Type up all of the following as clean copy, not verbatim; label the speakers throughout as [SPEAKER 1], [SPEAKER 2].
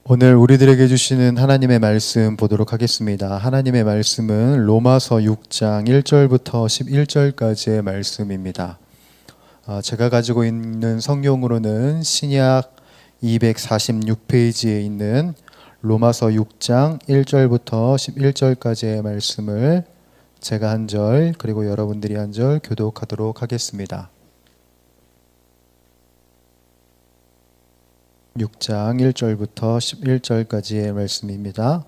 [SPEAKER 1] 오늘 우리들에게 주시는 하나님의 말씀 보도록 하겠습니다. 하나님의 말씀은 로마서 6장 1절부터 11절까지의 말씀입니다. 제가 가지고 있는 성경으로는 신약 246페이지에 있는 로마서 6장 1절부터 11절까지의 말씀을 제가 한 절, 그리고 여러분들이 한 절 교독하도록 하겠습니다. 6장 1절부터 11절까지의 말씀입니다.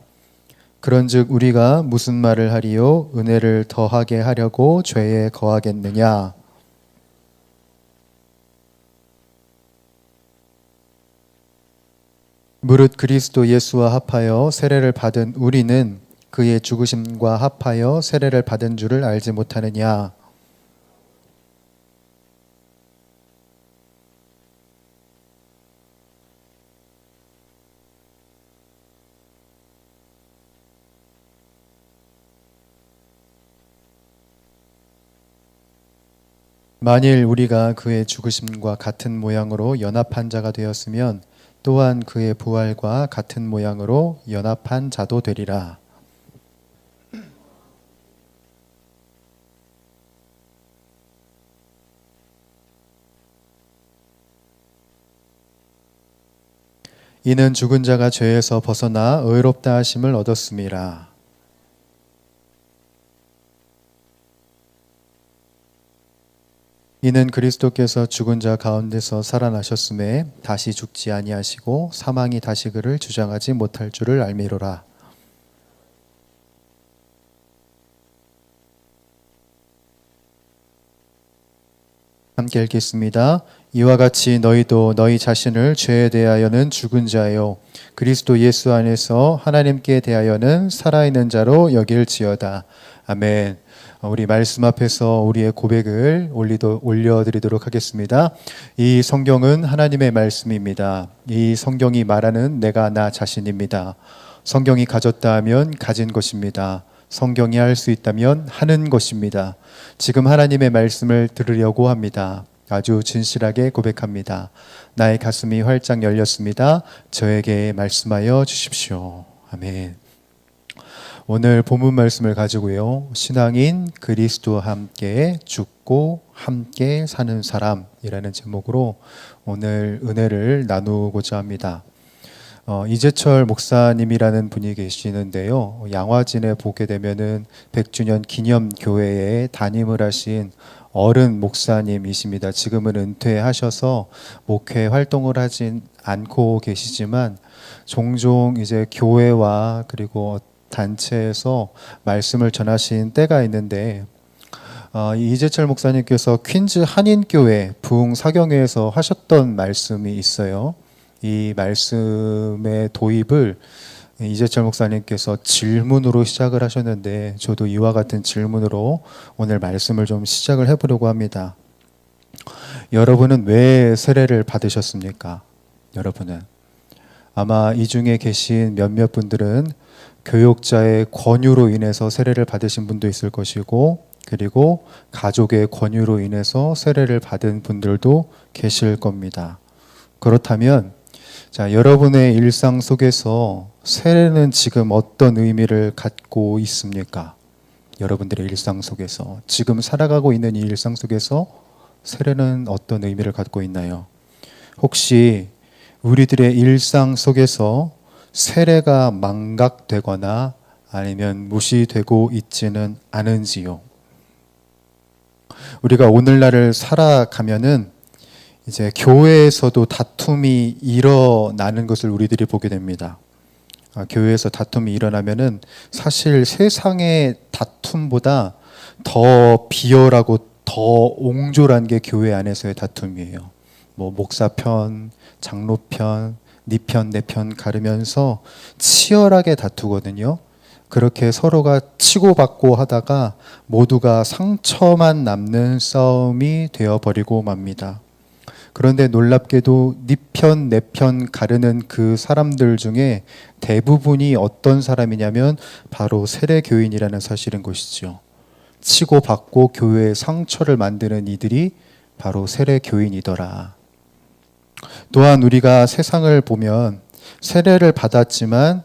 [SPEAKER 1] 그런즉 우리가 무슨 말을 하리요? 은혜를 더하게 하려고 죄에 거하겠느냐? 무릇 그리스도 예수와 합하여 세례를 받은 우리는 그의 죽으심과 합하여 세례를 받은 줄을 알지 못하느냐? 만일 우리가 그의 죽으심과 같은 모양으로 연합한 자가 되었으면 또한 그의 부활과 같은 모양으로 연합한 자도 되리라. 이는 죽은 자가 죄에서 벗어나 의롭다 하심을 얻었음이라. 이는 그리스도께서 죽은 자 가운데서 살아나셨음에 다시 죽지 아니하시고 사망이 다시 그를 주장하지 못할 줄을 알미로라. 함께 읽겠습니다. 이와 같이 너희도 너희 자신을 죄에 대하여는 죽은 자요 그리스도 예수 안에서 하나님께 대하여는 살아있는 자로 여길지어다. 아멘. 우리 말씀 앞에서 우리의 고백을 올려드리도록 하겠습니다. 이 성경은 하나님의 말씀입니다. 이 성경이 말하는 내가 나 자신입니다. 성경이 가졌다 하면 가진 것입니다. 성경이 할 수 있다면 하는 것입니다. 지금 하나님의 말씀을 들으려고 합니다. 아주 진실하게 고백합니다. 나의 가슴이 활짝 열렸습니다. 저에게 말씀하여 주십시오. 아멘. 오늘 본문 말씀을 가지고요, 신앙인 그리스도와 함께 죽고 함께 사는 사람이라는 제목으로 오늘 은혜를 나누고자 합니다. 이재철 목사님이라는 분이 계시는데요, 양화진에 보게 되면은 100주년 기념교회에 담임을 하신 어른 목사님이십니다. 지금은 은퇴하셔서 목회 활동을 하진 않고 계시지만 종종 이제 교회와 그리고 단체에서 말씀을 전하신 때가 있는데, 이재철 목사님께서 퀸즈 한인교회 부흥 사경회에서 하셨던 말씀이 있어요. 이 말씀의 도입을 이재철 목사님께서 질문으로 시작을 하셨는데, 저도 이와 같은 질문으로 오늘 말씀을 좀 시작을 해보려고 합니다. 여러분은 왜 세례를 받으셨습니까? 여러분은 아마 이 중에 계신 몇몇 분들은 교육자의 권유로 인해서 세례를 받으신 분도 있을 것이고, 그리고 가족의 권유로 인해서 세례를 받은 분들도 계실 겁니다. 그렇다면 여러분의 일상 속에서 세례는 지금 어떤 의미를 갖고 있습니까? 여러분들의 일상 속에서, 지금 살아가고 있는 이 일상 속에서 세례는 어떤 의미를 갖고 있나요? 혹시 우리들의 일상 속에서 세례가 망각되거나 아니면 무시되고 있지는 않은지요? 우리가 오늘날을 살아가면은 이제 교회에서도 다툼이 일어나는 것을 우리들이 보게 됩니다. 교회에서 다툼이 일어나면은 사실 세상의 다툼보다 더 비열하고 더 옹졸한 게 교회 안에서의 다툼이에요. 목사 편, 장로 편, 네 편, 내 편 가르면서 치열하게 다투거든요. 그렇게 서로가 치고받고 하다가 모두가 상처만 남는 싸움이 되어버리고 맙니다. 그런데 놀랍게도 네 편, 내 편 가르는 그 사람들 중에 대부분이 어떤 사람이냐면 바로 세례교인이라는 사실인 것이죠. 치고받고 교회에 상처를 만드는 이들이 바로 세례교인이더라. 또한 우리가 세상을 보면 세례를 받았지만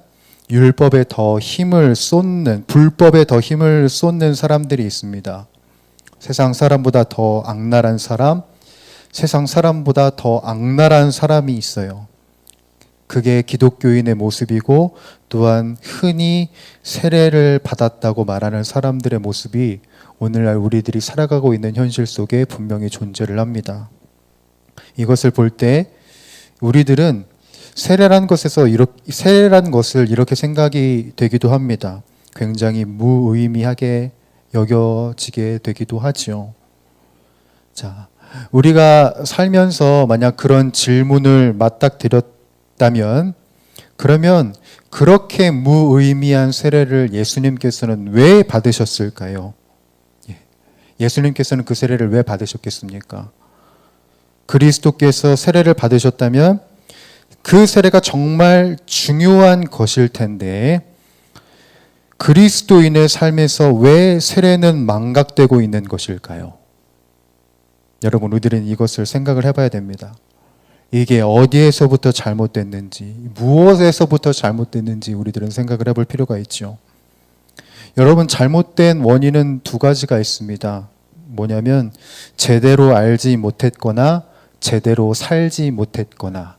[SPEAKER 1] 율법에 더 힘을 쏟는, 불법에 더 힘을 쏟는 사람들이 있습니다. 세상 사람보다 더 악랄한 사람, 세상 사람보다 더 악랄한 사람이 있어요. 그게 기독교인의 모습이고, 또한 흔히 세례를 받았다고 말하는 사람들의 모습이 오늘날 우리들이 살아가고 있는 현실 속에 분명히 존재를 합니다. 이것을 볼 때 우리들은 세례란 것을 이렇게 생각이 되기도 합니다. 굉장히 무의미하게 여겨지게 되기도 하죠. 자, 우리가 살면서 만약 그런 질문을 맞닥뜨렸다면, 그러면 그렇게 무의미한 세례를 예수님께서는 왜 받으셨을까요? 예수님께서는 그 세례를 왜 받으셨겠습니까? 그리스도께서 세례를 받으셨다면 그 세례가 정말 중요한 것일 텐데, 그리스도인의 삶에서 왜 세례는 망각되고 있는 것일까요? 여러분, 우리들은 이것을 생각을 해봐야 됩니다. 이게 어디에서부터 잘못됐는지, 무엇에서부터 잘못됐는지 우리들은 생각을 해볼 필요가 있죠. 여러분, 잘못된 원인은 두 가지가 있습니다. 뭐냐면 제대로 알지 못했거나 제대로 살지 못했거나.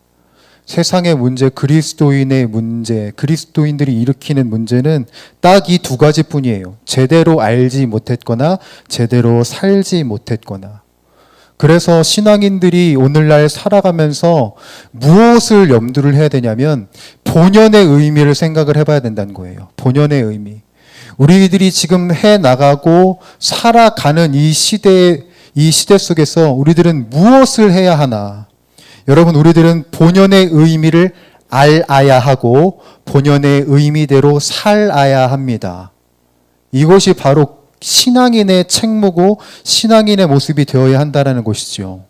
[SPEAKER 1] 세상의 문제, 그리스도인의 문제, 그리스도인들이 일으키는 문제는 딱 이 두 가지뿐이에요. 제대로 알지 못했거나 제대로 살지 못했거나. 그래서 신앙인들이 오늘날 살아가면서 무엇을 염두를 해야 되냐면 본연의 의미를 생각을 해봐야 된다는 거예요. 본연의 의미. 우리들이 지금 해나가고 살아가는 이 시대 속에서 우리들은 무엇을 해야 하나? 여러분, 우리들은 본연의 의미를 알아야 하고 본연의 의미대로 살아야 합니다. 이것이 바로 신앙인의 책무고 신앙인의 모습이 되어야 한다는 것이죠.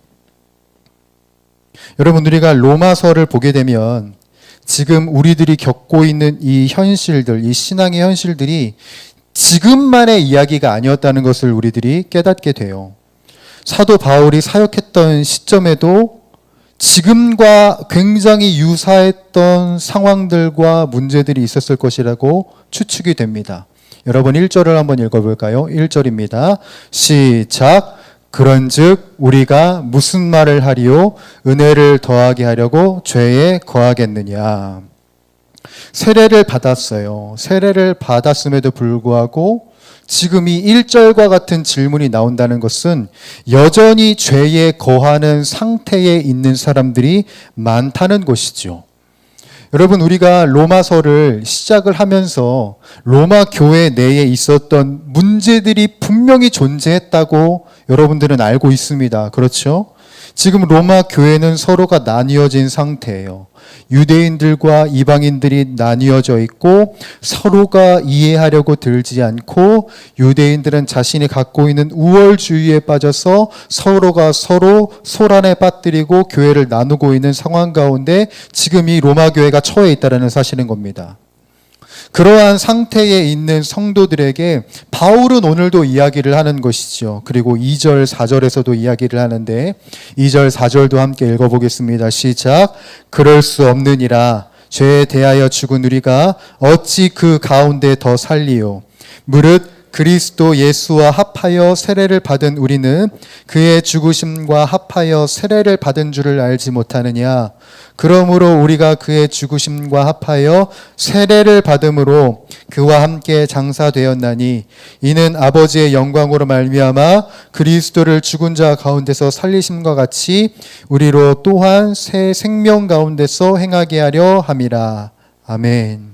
[SPEAKER 1] 여러분, 우리가 로마서를 보게 되면 지금 우리들이 겪고 있는 이 현실들, 이 신앙의 현실들이 지금만의 이야기가 아니었다는 것을 우리들이 깨닫게 돼요. 사도 바울이 사역했던 시점에도 지금과 굉장히 유사했던 상황들과 문제들이 있었을 것이라고 추측이 됩니다. 여러분, 1절을 한번 읽어볼까요? 1절입니다. 시작. 그런즉 우리가 무슨 말을 하리요? 은혜를 더하게 하려고 죄에 거하겠느냐. 세례를 받았어요. 세례를 받았음에도 불구하고 지금 이 1절과 같은 질문이 나온다는 것은 여전히 죄에 거하는 상태에 있는 사람들이 많다는 것이죠. 여러분, 우리가 로마서를 시작을 하면서 로마 교회 내에 있었던 문제들이 분명히 존재했다고 여러분들은 알고 있습니다. 그렇죠? 지금 로마 교회는 서로가 나뉘어진 상태예요. 유대인들과 이방인들이 나뉘어져 있고 서로가 이해하려고 들지 않고 유대인들은 자신이 갖고 있는 우월주의에 빠져서 서로가 서로 소란에 빠뜨리고 교회를 나누고 있는 상황 가운데 지금 이 로마 교회가 처해 있다는 사실인 겁니다. 그러한 상태에 있는 성도들에게 바울은 오늘도 이야기를 하는 것이죠. 그리고 2절, 4절에서도 이야기를 하는데 2절, 4절도 함께 읽어보겠습니다. 시작. 그럴 수 없느니라. 죄에 대하여 죽은 우리가 어찌 그 가운데 더 살리요. 무릇 그리스도 예수와 합하여 세례를 받은 우리는 그의 죽으심과 합하여 세례를 받은 줄을 알지 못하느냐. 그러므로 우리가 그의 죽으심과 합하여 세례를 받음으로 그와 함께 장사되었나니 이는 아버지의 영광으로 말미암아 그리스도를 죽은 자 가운데서 살리심과 같이 우리로 또한 새 생명 가운데서 행하게 하려 함이라. 아멘.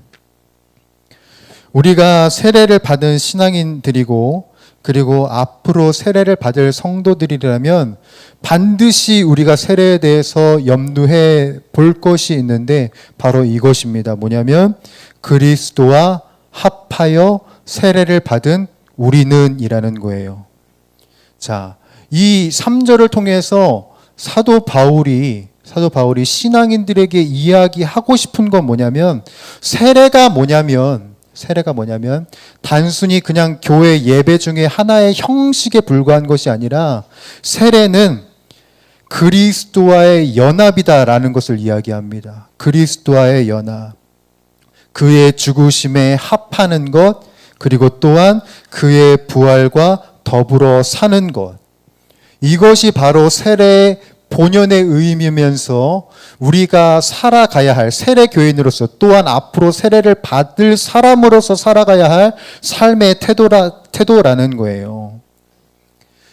[SPEAKER 1] 우리가 세례를 받은 신앙인들이고 그리고 앞으로 세례를 받을 성도들이라면 반드시 우리가 세례에 대해서 염두해 볼 것이 있는데 바로 이것입니다. 뭐냐면 그리스도와 합하여 세례를 받은 우리는 이라는 거예요. 자, 이 3절을 통해서 사도 바울이 신앙인들에게 이야기하고 싶은 건 뭐냐면 세례가 뭐냐면 단순히 그냥 교회 예배 중에 하나의 형식에 불과한 것이 아니라 세례는 그리스도와의 연합이다라는 것을 이야기합니다. 그리스도와의 연합. 그의 죽으심에 합하는 것, 그리고 또한 그의 부활과 더불어 사는 것. 이것이 바로 세례의 본연의 의미면서 우리가 살아가야 할 세례교인으로서 또한 앞으로 세례를 받을 사람으로서 살아가야 할 삶의 태도라는 거예요.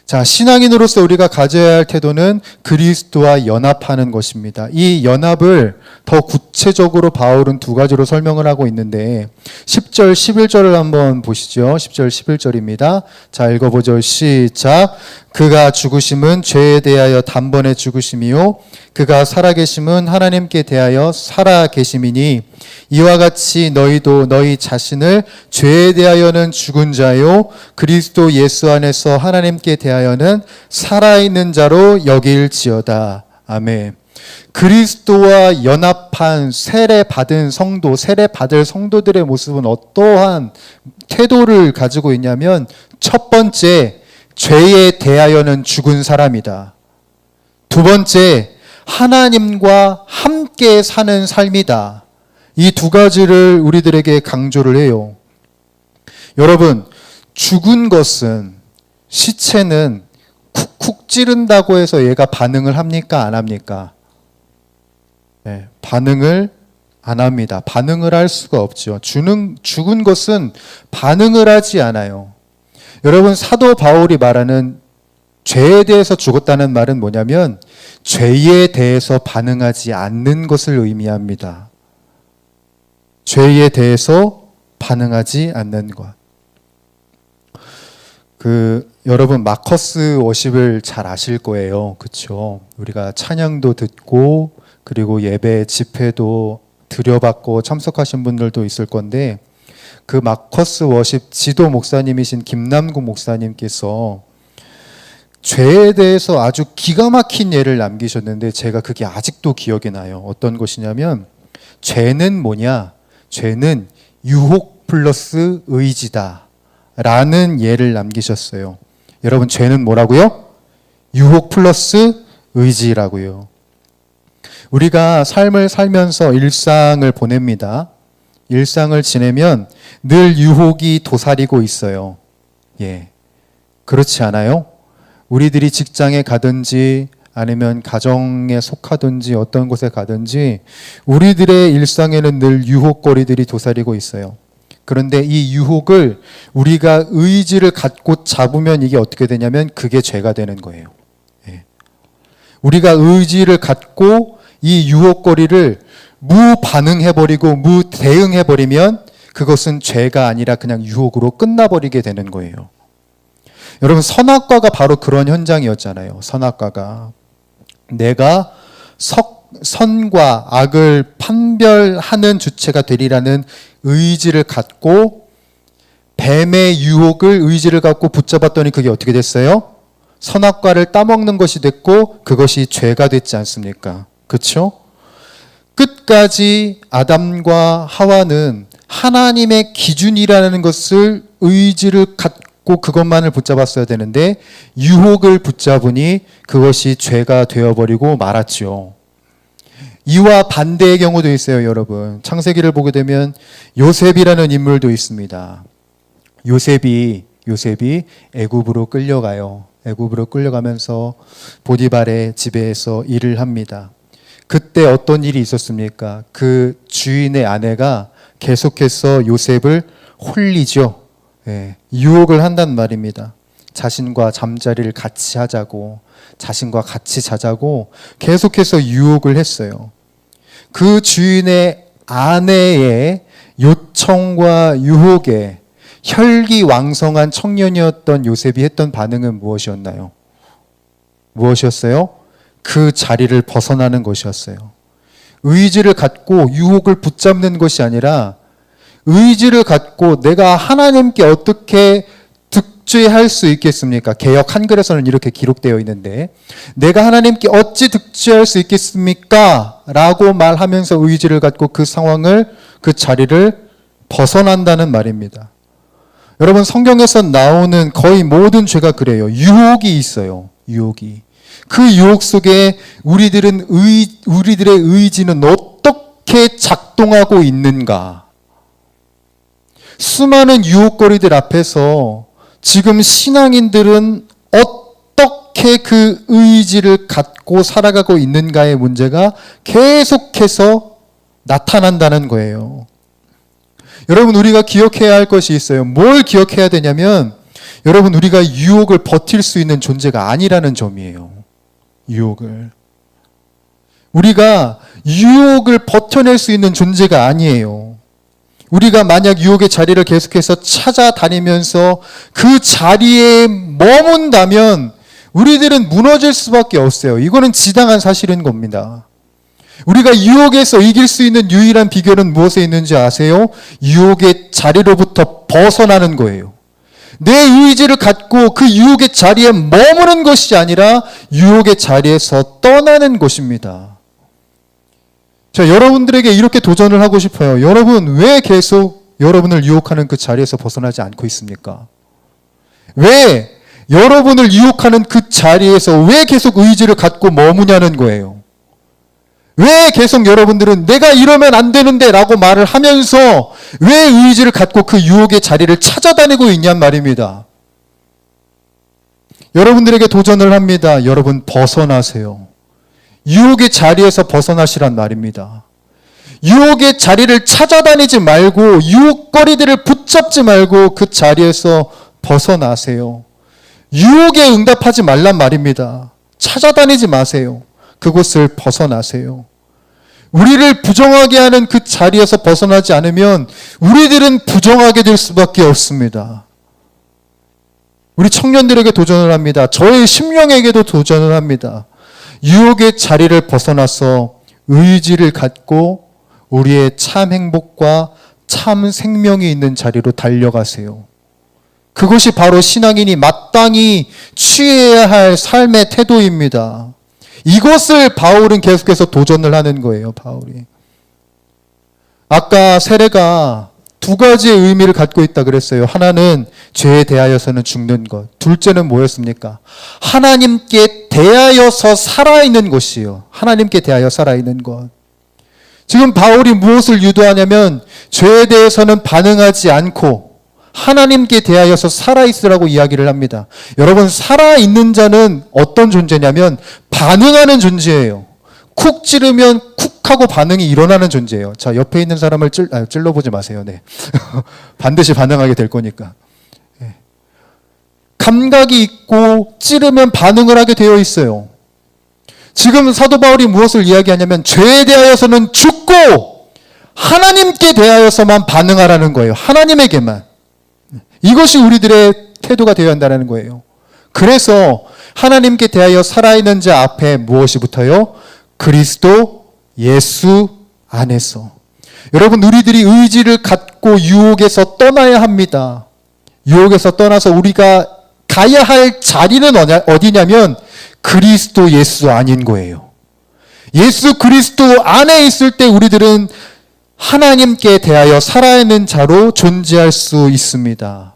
[SPEAKER 1] 자, 신앙인으로서 우리가 가져야 할 태도는 그리스도와 연합하는 것입니다. 이 연합을 더 구체적으로 바울은 두 가지로 설명을 하고 있는데 10절, 11절을 한번 보시죠. 10절, 11절입니다. 자, 읽어보죠. 시작. 그가 죽으심은 죄에 대하여 단번에 죽으심이요 그가 살아계심은 하나님께 대하여 살아계심이니 이와 같이 너희도 너희 자신을 죄에 대하여는 죽은 자요 그리스도 예수 안에서 하나님께 대하여는 살아있는 자로 여길지어다. 아멘. 그리스도와 연합한 세례받은 성도, 세례받을 성도들의 모습은 어떠한 태도를 가지고 있냐면 첫 번째, 죄에 대하여는 죽은 사람이다. 두 번째, 하나님과 함께 사는 삶이다. 이 두 가지를 우리들에게 강조를 해요. 여러분, 죽은 것은, 시체는 쿡쿡 찌른다고 해서 얘가 반응을 합니까? 안 합니까? 네, 반응을 안 합니다. 반응을 할 수가 없죠. 죽은 것은 반응을 하지 않아요. 여러분, 사도 바울이 말하는 죄에 대해서 죽었다는 말은 뭐냐면 죄에 대해서 반응하지 않는 것을 의미합니다. 죄에 대해서 반응하지 않는 것. 여러분 마커스 워십을 잘 아실 거예요. 그렇죠? 우리가 찬양도 듣고 그리고 예배 집회도 드려받고 참석하신 분들도 있을 건데 그 마커스 워십 지도 목사님이신 김남구 목사님께서 죄에 대해서 아주 기가 막힌 예를 남기셨는데 제가 그게 아직도 기억이 나요. 어떤 것이냐면 죄는 뭐냐? 죄는 유혹 플러스 의지다 라는 예를 남기셨어요. 여러분, 죄는 뭐라고요? 유혹 플러스 의지라고요. 우리가 삶을 살면서 일상을 보냅니다. 일상을 지내면 늘 유혹이 도사리고 있어요. 예. 그렇지 않아요? 우리들이 직장에 가든지 아니면 가정에 속하든지 어떤 곳에 가든지 우리들의 일상에는 늘 유혹거리들이 도사리고 있어요. 그런데 이 유혹을 우리가 의지를 갖고 잡으면 이게 어떻게 되냐면 그게 죄가 되는 거예요. 예. 우리가 의지를 갖고 이 유혹거리를 무반응해버리고 무대응해버리면 그것은 죄가 아니라 그냥 유혹으로 끝나버리게 되는 거예요. 여러분, 선악과가 바로 그런 현장이었잖아요. 선악과가 내가 선과 악을 판별하는 주체가 되리라는 의지를 갖고 뱀의 유혹을 의지를 갖고 붙잡았더니 그게 어떻게 됐어요? 선악과를 따먹는 것이 됐고 그것이 죄가 됐지 않습니까? 그렇죠? 끝까지 아담과 하와는 하나님의 기준이라는 것을 의지를 갖고 그것만을 붙잡았어야 되는데 유혹을 붙잡으니 그것이 죄가 되어버리고 말았죠. 이와 반대의 경우도 있어요, 여러분. 창세기를 보게 되면 요셉이라는 인물도 있습니다. 요셉이 애굽으로 끌려가요. 애굽으로 끌려가면서 보디발의 집에서 일을 합니다. 그때 어떤 일이 있었습니까? 그 주인의 아내가 계속해서 요셉을 홀리죠. 예, 유혹을 한단 말입니다. 자신과 잠자리를 같이 하자고, 자신과 같이 자자고 계속해서 유혹을 했어요. 그 주인의 아내의 요청과 유혹에 혈기왕성한 청년이었던 요셉이 했던 반응은 무엇이었나요? 무엇이었어요? 그 자리를 벗어나는 것이었어요. 의지를 갖고 유혹을 붙잡는 것이 아니라 의지를 갖고 내가 하나님께 어떻게 득죄할 수 있겠습니까? 개역 한글에서는 이렇게 기록되어 있는데 내가 하나님께 어찌 득죄할 수 있겠습니까? 라고 말하면서 의지를 갖고 그 상황을, 그 자리를 벗어난다는 말입니다. 여러분, 성경에서 나오는 거의 모든 죄가 그래요. 유혹이 있어요. 유혹이. 그 유혹 속에 우리들의 의지는 어떻게 작동하고 있는가? 수많은 유혹거리들 앞에서 지금 신앙인들은 어떻게 그 의지를 갖고 살아가고 있는가의 문제가 계속해서 나타난다는 거예요. 여러분, 우리가 기억해야 할 것이 있어요. 뭘 기억해야 되냐면, 여러분, 우리가 유혹을 버틸 수 있는 존재가 아니라는 점이에요. 유혹을. 우리가 유혹을 버텨낼 수 있는 존재가 아니에요. 우리가 만약 유혹의 자리를 계속해서 찾아다니면서 그 자리에 머문다면 우리들은 무너질 수밖에 없어요. 이거는 지당한 사실인 겁니다. 우리가 유혹에서 이길 수 있는 유일한 비결은 무엇에 있는지 아세요? 유혹의 자리로부터 벗어나는 거예요. 내 의지를 갖고 그 유혹의 자리에 머무는 것이 아니라 유혹의 자리에서 떠나는 것입니다. 자, 여러분들에게 이렇게 도전을 하고 싶어요. 여러분, 왜 계속 여러분을 유혹하는 그 자리에서 벗어나지 않고 있습니까? 왜 여러분을 유혹하는 그 자리에서 왜 계속 의지를 갖고 머무냐는 거예요. 왜 계속 여러분들은 내가 이러면 안 되는데 라고 말을 하면서 왜 의지를 갖고 그 유혹의 자리를 찾아다니고 있냔 말입니다. 여러분들에게 도전을 합니다. 여러분, 벗어나세요. 유혹의 자리에서 벗어나시란 말입니다. 유혹의 자리를 찾아다니지 말고 유혹거리들을 붙잡지 말고 그 자리에서 벗어나세요. 유혹에 응답하지 말란 말입니다. 찾아다니지 마세요. 그곳을 벗어나세요. 우리를 부정하게 하는 그 자리에서 벗어나지 않으면 우리들은 부정하게 될 수밖에 없습니다. 우리 청년들에게 도전을 합니다. 저의 심령에게도 도전을 합니다. 유혹의 자리를 벗어나서 의지를 갖고 우리의 참 행복과 참 생명이 있는 자리로 달려가세요. 그것이 바로 신앙인이 마땅히 취해야 할 삶의 태도입니다. 이것을 바울은 계속해서 도전을 하는 거예요, 바울이. 아까 세례가 두 가지의 의미를 갖고 있다 그랬어요. 하나는 죄에 대하여서는 죽는 것. 둘째는 뭐였습니까? 하나님께 대하여서 살아있는 것이요. 하나님께 대하여 살아있는 것. 지금 바울이 무엇을 유도하냐면 죄에 대해서는 반응하지 않고 하나님께 대하여서 살아있으라고 이야기를 합니다. 여러분, 살아있는 자는 어떤 존재냐면 반응하는 존재예요. 쿡 찌르면 쿡하고 반응이 일어나는 존재예요. 자, 옆에 있는 사람을 찔러보지 마세요. 네. 반드시 반응하게 될 거니까. 네. 감각이 있고 찌르면 반응을 하게 되어 있어요. 지금 사도 바울이 무엇을 이야기하냐면 죄에 대하여서는 죽고 하나님께 대하여서만 반응하라는 거예요. 하나님에게만. 이것이 우리들의 태도가 되어야 한다는 거예요. 그래서 하나님께 대하여 살아있는 자 앞에 무엇이 붙어요? 그리스도 예수 안에서. 여러분, 우리들이 의지를 갖고 유혹에서 떠나야 합니다. 유혹에서 떠나서 우리가 가야 할 자리는 어디냐면 그리스도 예수 안인 거예요. 예수 그리스도 안에 있을 때 우리들은 하나님께 대하여 살아있는 자로 존재할 수 있습니다.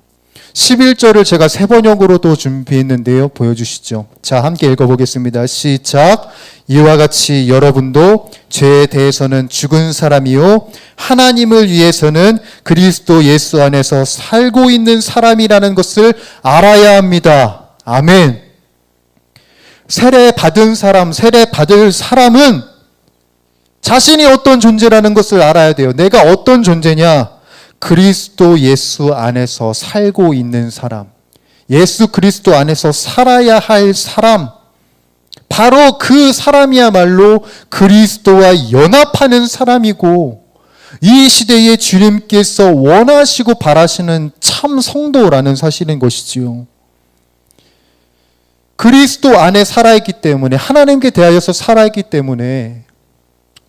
[SPEAKER 1] 11절을 제가 세 번역으로도 준비했는데요. 보여주시죠. 자, 함께 읽어보겠습니다. 시작. 이와 같이 여러분도 죄에 대해서는 죽은 사람이요 하나님을 위해서는 그리스도 예수 안에서 살고 있는 사람이라는 것을 알아야 합니다. 아멘. 세례 받은 사람, 세례 받을 사람은 자신이 어떤 존재라는 것을 알아야 돼요. 내가 어떤 존재냐? 그리스도 예수 안에서 살고 있는 사람, 예수 그리스도 안에서 살아야 할 사람, 바로 그 사람이야말로 그리스도와 연합하는 사람이고 이 시대에 주님께서 원하시고 바라시는 참 성도라는 사실인 것이지요. 그리스도 안에 살아있기 때문에, 하나님께 대하여서 살아있기 때문에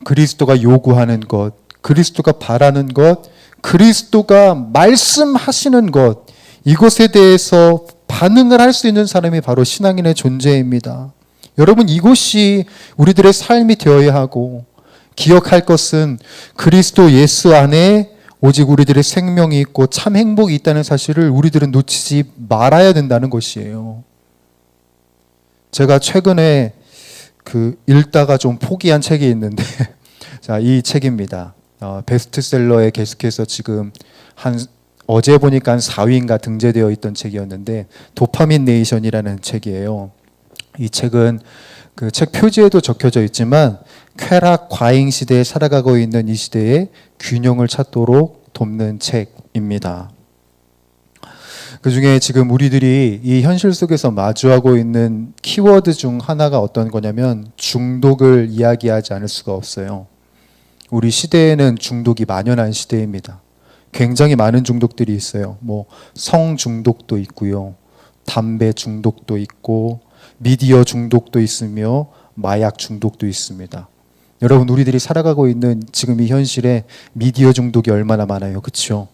[SPEAKER 1] 그리스도가 요구하는 것, 그리스도가 바라는 것, 그리스도가 말씀하시는 것, 이것에 대해서 반응을 할 수 있는 사람이 바로 신앙인의 존재입니다. 여러분, 이것이 우리들의 삶이 되어야 하고 기억할 것은 그리스도 예수 안에 오직 우리들의 생명이 있고 참 행복이 있다는 사실을 우리들은 놓치지 말아야 된다는 것이에요. 제가 최근에 읽다가 좀 포기한 책이 있는데 자, 이 책입니다. 베스트셀러에 계속해서 지금 어제 보니까 한 4위인가 등재되어 있던 책이었는데 도파민 네이션이라는 책이에요. 이 책은 그 책 표지에도 적혀져 있지만 쾌락 과잉 시대에 살아가고 있는 이 시대에 균형을 찾도록 돕는 책입니다. 그중에 지금 우리들이 이 현실 속에서 마주하고 있는 키워드 중 하나가 어떤 거냐면 중독을 이야기하지 않을 수가 없어요. 우리 시대에는 중독이 만연한 시대입니다. 굉장히 많은 중독들이 있어요. 성 중독도 있고요. 담배 중독도 있고 미디어 중독도 있으며 마약 중독도 있습니다. 여러분, 우리들이 살아가고 있는 지금 이 현실에 미디어 중독이 얼마나 많아요. 그렇죠?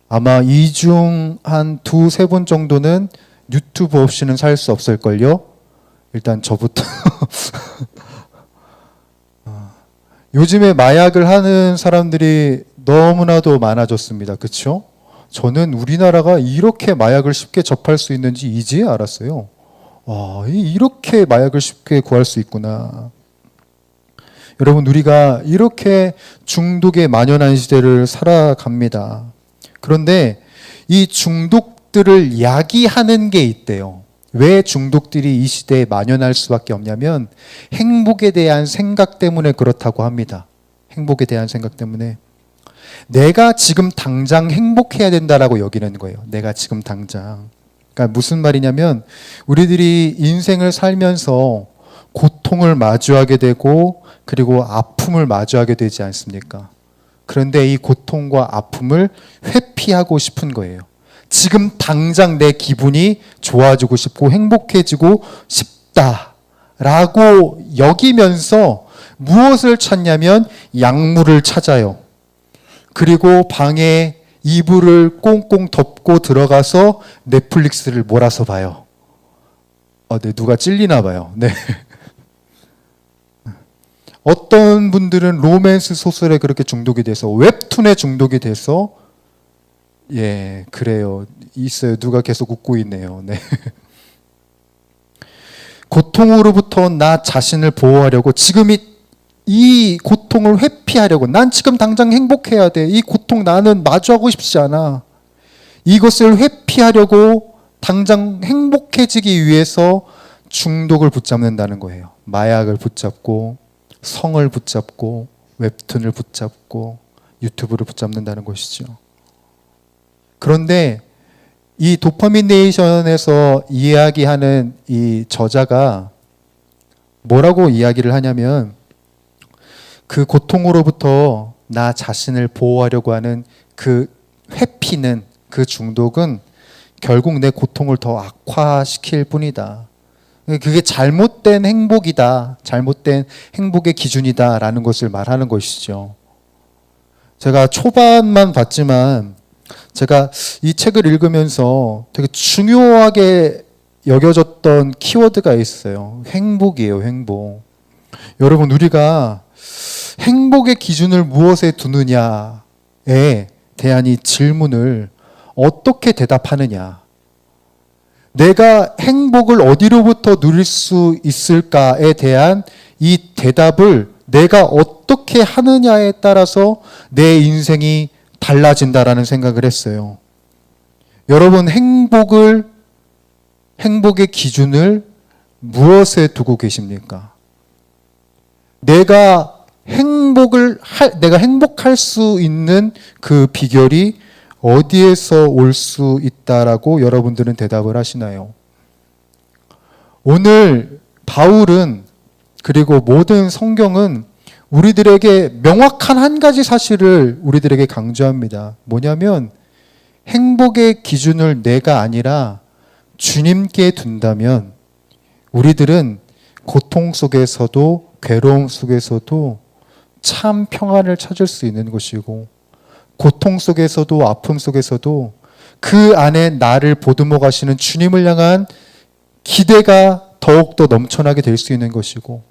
[SPEAKER 1] 아마 이 중 한 두세 분 정도는 유튜브 없이는 살 수 없을걸요? 일단 저부터. 요즘에 마약을 하는 사람들이 너무나도 많아졌습니다. 그렇죠? 저는 우리나라가 이렇게 마약을 쉽게 접할 수 있는지 이제 알았어요. 와, 이렇게 마약을 쉽게 구할 수 있구나. 여러분, 우리가 이렇게 중독에 만연한 시대를 살아갑니다. 그런데 이 중독들을 야기하는 게 있대요. 왜 중독들이 이 시대에 만연할 수밖에 없냐면 행복에 대한 생각 때문에 그렇다고 합니다. 행복에 대한 생각 때문에. 내가 지금 당장 행복해야 된다라고 여기는 거예요. 내가 지금 당장. 그러니까 무슨 말이냐면 우리들이 인생을 살면서 고통을 마주하게 되고 그리고 아픔을 마주하게 되지 않습니까? 그런데 이 고통과 아픔을 회피하고 싶은 거예요. 지금 당장 내 기분이 좋아지고 싶고 행복해지고 싶다라고 여기면서 무엇을 찾냐면 약물을 찾아요. 그리고 방에 이불을 꽁꽁 덮고 들어가서 넷플릭스를 몰아서 봐요. 네, 누가 찔리나 봐요. 네. 어떤 분들은 로맨스 소설에 그렇게 중독이 돼서 웹툰에 중독이 돼서 그래요. 있어요. 누가 계속 웃고 있네요. 네. 고통으로부터 나 자신을 보호하려고 지금 이 고통을 회피하려고 난 지금 당장 행복해야 돼. 이 고통 나는 마주하고 싶지 않아. 이것을 회피하려고 당장 행복해지기 위해서 중독을 붙잡는다는 거예요. 마약을 붙잡고 성을 붙잡고 웹툰을 붙잡고 유튜브를 붙잡는다는 것이죠. 그런데 이 도파민 네이션에서 이야기하는 이 저자가 뭐라고 이야기를 하냐면 그 고통으로부터 나 자신을 보호하려고 하는 그 회피는 그 중독은 결국 내 고통을 더 악화시킬 뿐이다. 그게 잘못된 행복이다. 잘못된 행복의 기준이다라는 것을 말하는 것이죠. 제가 초반만 봤지만 제가 이 책을 읽으면서 되게 중요하게 여겨졌던 키워드가 있어요. 행복이에요. 행복. 여러분, 우리가 행복의 기준을 무엇에 두느냐에 대한 이 질문을 어떻게 대답하느냐. 내가 행복을 어디로부터 누릴 수 있을까에 대한 이 대답을 내가 어떻게 하느냐에 따라서 내 인생이 달라진다라는 생각을 했어요. 여러분, 행복의 기준을 무엇에 두고 계십니까? 내가 행복할 수 있는 그 비결이 어디에서 올 수 있다라고 여러분들은 대답을 하시나요? 오늘 바울은 그리고 모든 성경은 우리들에게 명확한 한 가지 사실을 우리들에게 강조합니다. 뭐냐면 행복의 기준을 내가 아니라 주님께 둔다면 우리들은 고통 속에서도 괴로움 속에서도 참 평안을 찾을 수 있는 것이고 고통 속에서도 아픔 속에서도 그 안에 나를 보듬어 가시는 주님을 향한 기대가 더욱더 넘쳐나게 될 수 있는 것이고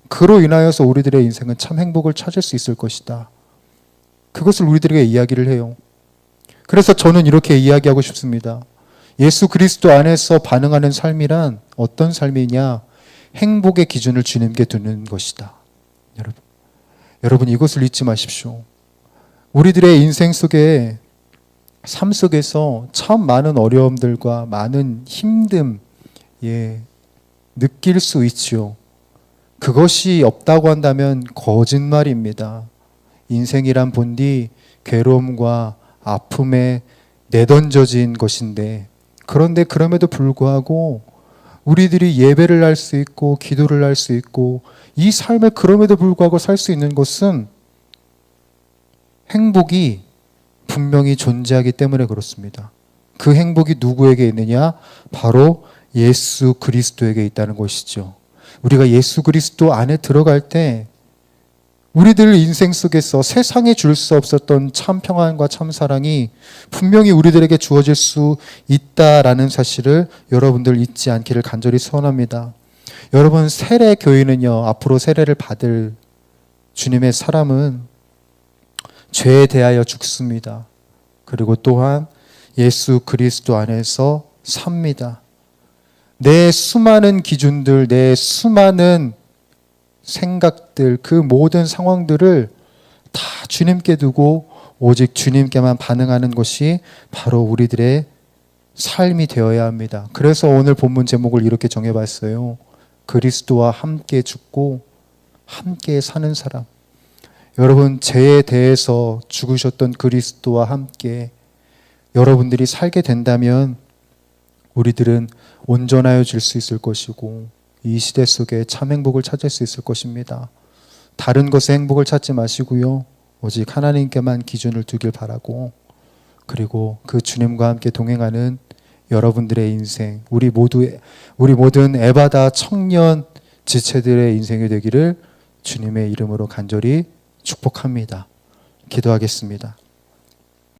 [SPEAKER 1] 그로 인하여서 우리들의 인생은 참 행복을 찾을 수 있을 것이다. 그것을 우리들에게 이야기를 해요. 그래서 저는 이렇게 이야기하고 싶습니다. 예수 그리스도 안에서 반응하는 삶이란 어떤 삶이냐? 행복의 기준을 주님께 두는 것이다. 여러분 이것을 잊지 마십시오. 우리들의 인생 속에 삶 속에서 참 많은 어려움들과 많은 힘듦 느낄 수 있지요. 그것이 없다고 한다면 거짓말입니다. 인생이란 본디 괴로움과 아픔에 내던져진 것인데, 그런데 그럼에도 불구하고 우리들이 예배를 할 수 있고 기도를 할 수 있고 이 삶을 그럼에도 불구하고 살 수 있는 것은 행복이 분명히 존재하기 때문에 그렇습니다. 그 행복이 누구에게 있느냐? 바로 예수 그리스도에게 있다는 것이죠. 우리가 예수 그리스도 안에 들어갈 때 우리들 인생 속에서 세상에 줄 수 없었던 참 평안과 참 사랑이 분명히 우리들에게 주어질 수 있다라는 사실을 여러분들 잊지 않기를 간절히 소원합니다. 여러분, 세례 교인은요, 앞으로 세례를 받을 주님의 사람은 죄에 대하여 죽습니다. 그리고 또한 예수 그리스도 안에서 삽니다. 내 수많은 기준들, 내 수많은 생각들, 그 모든 상황들을 다 주님께 두고 오직 주님께만 반응하는 것이 바로 우리들의 삶이 되어야 합니다. 그래서 오늘 본문 제목을 이렇게 정해봤어요. 그리스도와 함께 죽고 함께 사는 사람. 여러분, 죄에 대해서 죽으셨던 그리스도와 함께 여러분들이 살게 된다면 우리들은 온전하여질 수 있을 것이고 이 시대 속에 참 행복을 찾을 수 있을 것입니다. 다른 것에 행복을 찾지 마시고요. 오직 하나님께만 기준을 두길 바라고, 그리고 그 주님과 함께 동행하는 여러분들의 인생, 우리 모든 에바다 청년 지체들의 인생이 되기를 주님의 이름으로 간절히 축복합니다. 기도하겠습니다.